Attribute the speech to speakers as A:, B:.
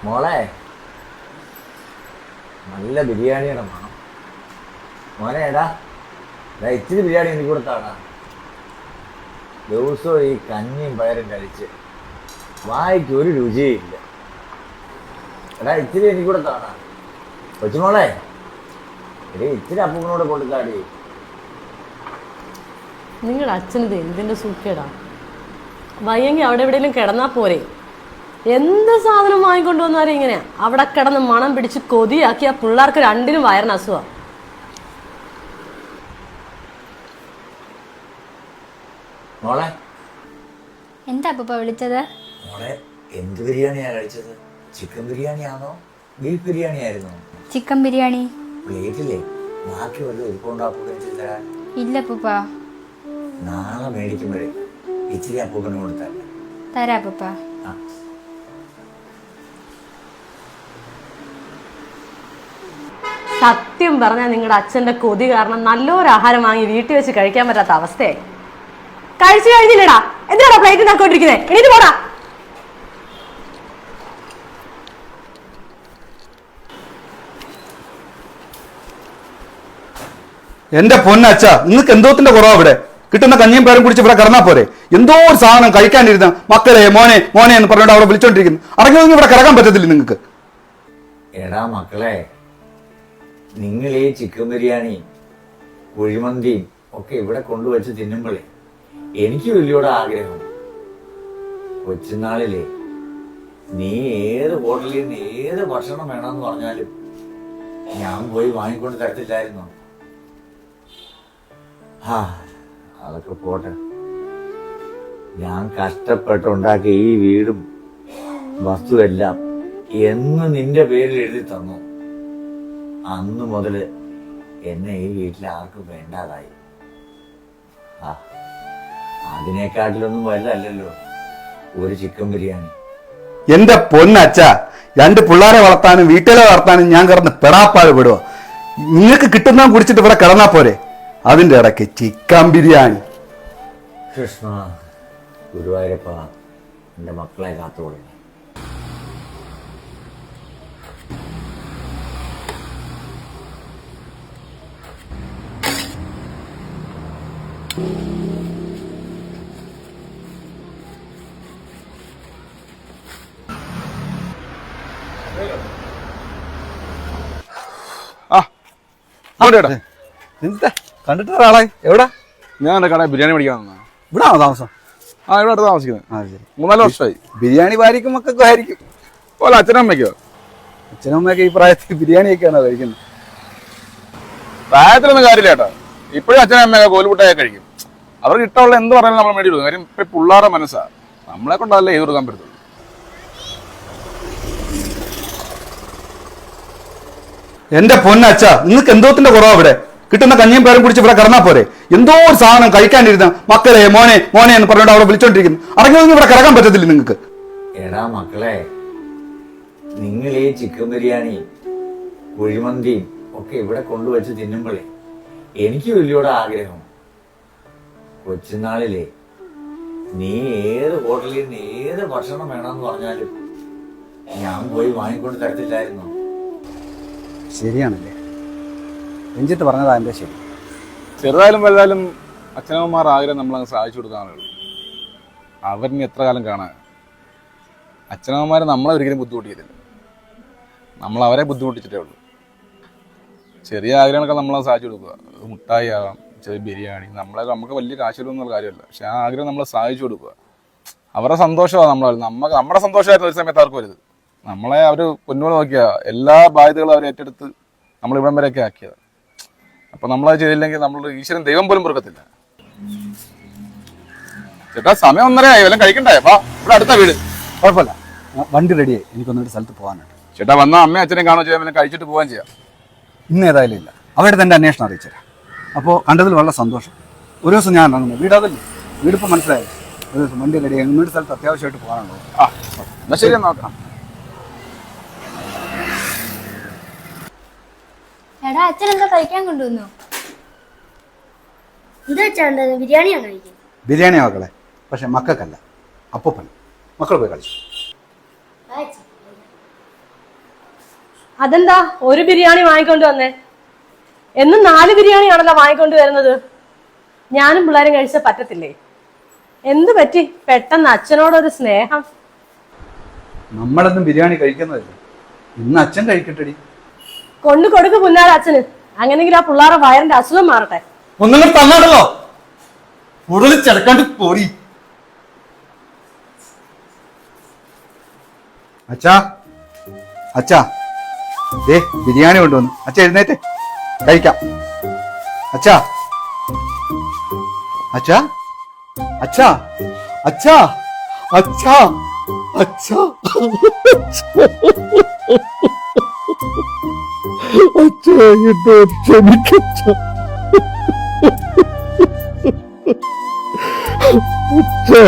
A: മോളെ നല്ല ബിരിയാണിയുടെ മണം. മോനെ എടാ ഇച്ചിരി ബിരിയാണി എനിക്ക് കൊടുത്താടാ. ദിവസവും ഈ കഞ്ഞിയും പയറും കഴിച്ച് വായിക്ക് ഒരു രുചിയില്ല. എടാ ഇച്ചിരി എനിക്ക് കൊടുത്താടാ. കൊച്ചുമോളെ ഇച്ചിരി അപ്പൂപ്പനോട് കൊടുത്താടി.
B: നിങ്ങളുടെ അച്ഛനത് എന്തിന്റെ സൂക്കേടാ? വയ്യെങ്കിൽ അവിടെ എവിടെയെങ്കിലും കിടന്നാ പോരെ. എന്ത് സാധനം വാങ്ങിക്കൊണ്ടു വന്നാലും ഇങ്ങനെയാ. അവിടെ കിടന്ന് മണം പിടിച്ച് കൊതിയാക്കി ആ പിള്ളേർക്ക് രണ്ടിനും വയറിന് അസുഖം.
A: മോളെ
C: എന്താ അപ്പൂപ്പ വിളിച്ചത്?
A: മോളെ എന്ത് ബിരിയാണിയാ കഴിച്ചത്? ചിക്കൻ ബിരിയാണിയാണോ ബീഫ് ബിരിയാണി ആയിരുന്നോ?
C: ചിക്കൻ ബിരിയാണി.
A: പ്ലേറ്റില്ലേ ബാക്കി വല്ലതും ഇരിപ്പുണ്ടാക്കുകയും ചെയ്താൽ?
C: ഇല്ല അപ്പൂപ്പ.
A: നാളെ മേടിക്കുമ്പോഴേ ഇച്ചിരി അപ്പൂപ്പന് കൊടുത്തല്ല.
C: തരാ അപ്പൂപ്പ.
B: സത്യം പറഞ്ഞാൽ നിങ്ങളുടെ അച്ഛന്റെ കൊതി കാരണം നല്ലൊരു ആഹാരം വാങ്ങി വീട്ടിൽ വെച്ച് കഴിക്കാൻ പറ്റാത്ത അവസ്ഥയായി. കഴിച്ചു കഴിഞ്ഞില്ലടാ, എന്തിനാടാ പ്ലേറ്റ് നോക്കിക്കൊണ്ടിരിക്കുന്നേ? എണീറ്റ് പോടാ.
D: എന്റെ പൊന്നച്ഛ, നിങ്ങൾക്ക് എന്തോത്തിന്റെ കുറവാ? ഇവിടെ കിട്ടുന്ന കഞ്ഞിയും പേരും കുടിച്ച് ഇവിടെ കിടന്നാ പോരെ? എന്തോ ഒരു സാധനം കഴിക്കാണ്ടിരുന്ന മക്കളെ മോനെ മോനെ എന്ന് പറഞ്ഞിട്ട് അവിടെ വിളിച്ചോണ്ടിരിക്കുന്നു. അടങ്ങി ഇവിടെ കിടക്കാൻ പറ്റത്തില്ല നിങ്ങൾക്ക്.
A: എടാ മക്കളെ, നിങ്ങൾ ഈ ചിക്കൻ ബിരിയാണി കുഴിമന്തിയും ഒക്കെ ഇവിടെ കൊണ്ടുവച്ച് തിന്നുമ്പോഴേ എനിക്ക് വലിയോടെ ആഗ്രഹം. കൊച്ചുനാളിലെ നീ ഏത് ഹോട്ടലിൽ നിന്ന് ഏത് ഭക്ഷണം വേണമെന്ന് പറഞ്ഞാലും ഞാൻ പോയി വാങ്ങിക്കൊണ്ട് തരത്തില്ലായിരുന്നു. അതൊക്കെ പോട്ടെ. ഞാൻ കഷ്ടപ്പെട്ടുണ്ടാക്കിയ ഈ വീടും വസ്തുവെല്ലാം എന്ന് നിന്റെ പേരിൽ എഴുതി തന്നു. അന്ന് മുതല് എന്നെ ഈ വീട്ടിൽ ആർക്കും വേണ്ടാതായി. അതിനേക്കാട്ടിലൊന്നും വലുതല്ലല്ലോ ഒരു ചിക്കൻ ബിരിയാണി.
D: എന്റെ പൊന്നച്ഛ, രണ്ട് പിള്ളേരെ വളർത്താനും വീട്ടിലെ വളർത്താനും ഞാൻ കിടന്ന് പെടാപ്പാട് വിടുക. നിങ്ങൾക്ക് കിട്ടുന്ന കുടിച്ചിട്ട് ഇവിടെ കിടന്നാ പോരെ? അതിന്റെ ഇടയ്ക്ക് ചിക്കൻ ബിരിയാണി.
A: കൃഷ്ണ ഗുരുവായൂരപ്പ, എന്റെ മക്കളെ കാത്തോളൂ.
D: കണ്ടിട്ട് ഒരാളെ എവിടെ?
E: ഞാൻ കട ബിരിയാണി മേടിക്കാൻ വന്നാ.
D: ഇവിടെ ആണോ താമസം?
E: ഇവിടെ അടുത്ത് താമസിക്കുന്നത്. 3-4 വർഷമായി.
D: ബിരിയാണി ഭാര്യക്കും മക്കൾക്കും ആയിരിക്കും.
E: പോലെ അച്ഛനും അമ്മയ്ക്കോ?
D: അച്ഛനും അമ്മയൊക്കെ ഈ പ്രായത്തിൽ ബിരിയാണിയൊക്കെയാണോ കഴിക്കുന്നത്?
E: പ്രായത്തിലൊന്നും കാര്യമില്ല കേട്ടോ. ഇപ്പോഴും അച്ഛനും അമ്മയൊക്കെ കോലുമുട്ടായൊക്കെ കഴിക്കും. അവർക്ക് ഇഷ്ടമുള്ള എന്ത് പറഞ്ഞാലും നമ്മൾ മേടി കൊടുക്കും. കാര്യം ഇപ്പൊ പിള്ളേരുടെ മനസ്സാ. നമ്മളെ കൊണ്ടല്ലേ ചെയ്ത് കൊടുക്കാൻ പറ്റത്തുള്ളൂ.
D: എന്റെ പൊന്നച്ഛ, നിങ്ങൾക്ക് എന്തോത്തിന്റെ കുറവാ? ഇവിടെ കിട്ടുന്ന കഞ്ഞിയും പേരും കുടിച്ച് ഇവിടെ കിടന്നാ പോരെ? എന്തോ ഒരു സാധനം കഴിക്കാണ്ടിരുന്ന മക്കളെ മോനെ മോനെ എന്ന് പറഞ്ഞിട്ട് അവിടെ വിളിച്ചോണ്ടിരിക്കുന്നു. അടങ്ങി ഇവിടെ കിടക്കാൻ പറ്റത്തില്ല നിങ്ങൾക്ക്.
A: എടാ മക്കളെ, നിങ്ങൾ ഈ ചിക്കൻ ബിരിയാണി കുഴിമന്തിയും ഒക്കെ ഇവിടെ കൊണ്ടുവച്ച് തിന്നുമ്പോഴേ എനിക്ക് വലിയോടെ ആഗ്രഹം. കൊച്ചുനാളിലെ നീ ഏത് ഹോട്ടലിൽ നിന്ന് ഏത് ഭക്ഷണം വേണമെന്ന് പറഞ്ഞാലും ഞാൻ പോയി വാങ്ങിക്കൊണ്ട് തരത്തില്ലായിരുന്നു.
D: ശരിയാണല്ലേ, രഞ്ജിത്ത് പറഞ്ഞതാ എന്റെ ശരി.
E: ചെറുതായാലും വലുതായാലും അച്ഛനമ്മമാർ ആഗ്രഹം നമ്മളങ്ങ് സാധിച്ചു കൊടുക്കാനുള്ളൂ. അവരിനി എത്ര കാലം കാണാൻ? അച്ഛനമ്മമാർ നമ്മളെ ഒരിക്കലും ബുദ്ധിമുട്ടിയിട്ടില്ല. നമ്മൾ അവരെ ബുദ്ധിമുട്ടിച്ചിട്ടേ ഉള്ളൂ. ചെറിയ ആഗ്രഹങ്ങളൊക്കെ നമ്മളത് സാധിച്ചു കൊടുക്കുക. മുട്ടായി ആകാം, ചെറിയ ബിരിയാണി, നമുക്ക് വലിയ കാശിലൊന്നുള്ള കാര്യമല്ല. പക്ഷെ ആ ആഗ്രഹം നമ്മൾ സാധിച്ചു കൊടുക്കുക. അവരുടെ സന്തോഷമാണ് നമ്മുടെ സന്തോഷമായിരുന്നു ഒരു സമയത്ത് അവർക്ക് വരുത്. നമ്മളെ അവർ പൊന്നോട് നോക്കിയ എല്ലാ ബാധ്യതകളും അവർ ഏറ്റെടുത്ത് നമ്മൾ ഇവിടം വരെയൊക്കെ ആക്കിയത്. അപ്പൊ നമ്മളത് ചെയ്തില്ലെങ്കിൽ നമ്മൾ ഈശ്വരൻ ദൈവം പോലും പൊറുക്കത്തില്ല. ചേട്ടാ സമയം 1:30 ആയി, വല്ലതും കഴിക്കണ്ടേ? ഇവിടെ അടുത്ത വീട്.
D: കുഴപ്പമില്ല, വണ്ടി റെഡിയായി. എനിക്കൊന്നൊരു സ്ഥലത്ത് പോകാനുണ്ട്.
E: ചേട്ടാ വന്നാൽ അമ്മയും അച്ഛനെയും കാണുകയോ ചെയ്യാൻ, പിന്നെ കഴിച്ചിട്ട് പോകാൻ ചെയ്യാം.
D: ഇന്ന് ഏതായാലും ഇല്ല, അവരുടെ തന്നെ അന്വേഷണം അറിയിച്ചുതരാം. അപ്പോൾ കണ്ടതിൽ വളരെ സന്തോഷം. ഒരു ദിവസം ഞാൻ ഇറങ്ങുന്നു. വീടതല്ലേ, വീടിപ്പോൾ മനസ്സിലായി. ഒരു ദിവസം വണ്ടി റെഡിയായി. ഇന്നൊരു സ്ഥലത്ത് അത്യാവശ്യമായിട്ട് പോകാനുണ്ടോ?
E: എന്നാ ശരി, നോക്കാം.
C: എടാ അച്ഛൻ എന്താ കഴിക്കാൻ കൊണ്ടുവന്നു?
F: എന്താ വെച്ചാ ബിരിയാണിയാണ് കഴിക്കുന്നത്?
D: ബിരിയാണി മക്കളെ, പക്ഷെ മക്കൾക്കല്ല, അപ്പൂപ്പൻ. മക്കൾ പോയി കളിച്ചു.
B: അതെന്താ ഒരു ബിരിയാണി വാങ്ങിക്കൊണ്ട് വന്നേ? എന്നും 4 ബിരിയാണിയാണല്ലോ വാങ്ങിക്കൊണ്ട് വരുന്നത്. ഞാനും പിള്ളേരും കഴിച്ച പറ്റത്തില്ലേ? എന്ത് പറ്റി പെട്ടെന്ന് അച്ഛനോടൊരു സ്നേഹം?
D: നമ്മളൊന്നും ബിരിയാണി കഴിക്കുന്നതല്ലേ, ഇന്ന് അച്ഛൻ കഴിക്കട്ടെടി.
B: കൊണ്ടു കൊടുക്ക് പുന്നാര അച്ഛന്, അങ്ങനെങ്കിൽ ആ പിള്ളേരുടെ വയറിന്റെ അസുഖം മാറട്ടെ.
D: ഒന്നും തന്നാണല്ലോ കൂടുതൽ ചെറുക്കാണ്ട് പോരി. അച്ഛാ അച്ഛാ, ദേ ബിരിയാണി കൊണ്ടുവന്നു. അച്ഛ എഴുന്നേറ്റ് കഴിക്കാം. അച്ഛാ അച്ഛാ അച്ഛാ അച്ഛാ അച്ഛാ അച്ഛാ അച്ഛാ എന്നെ ക്ഷമിക്കച്ച. അച്ഛാ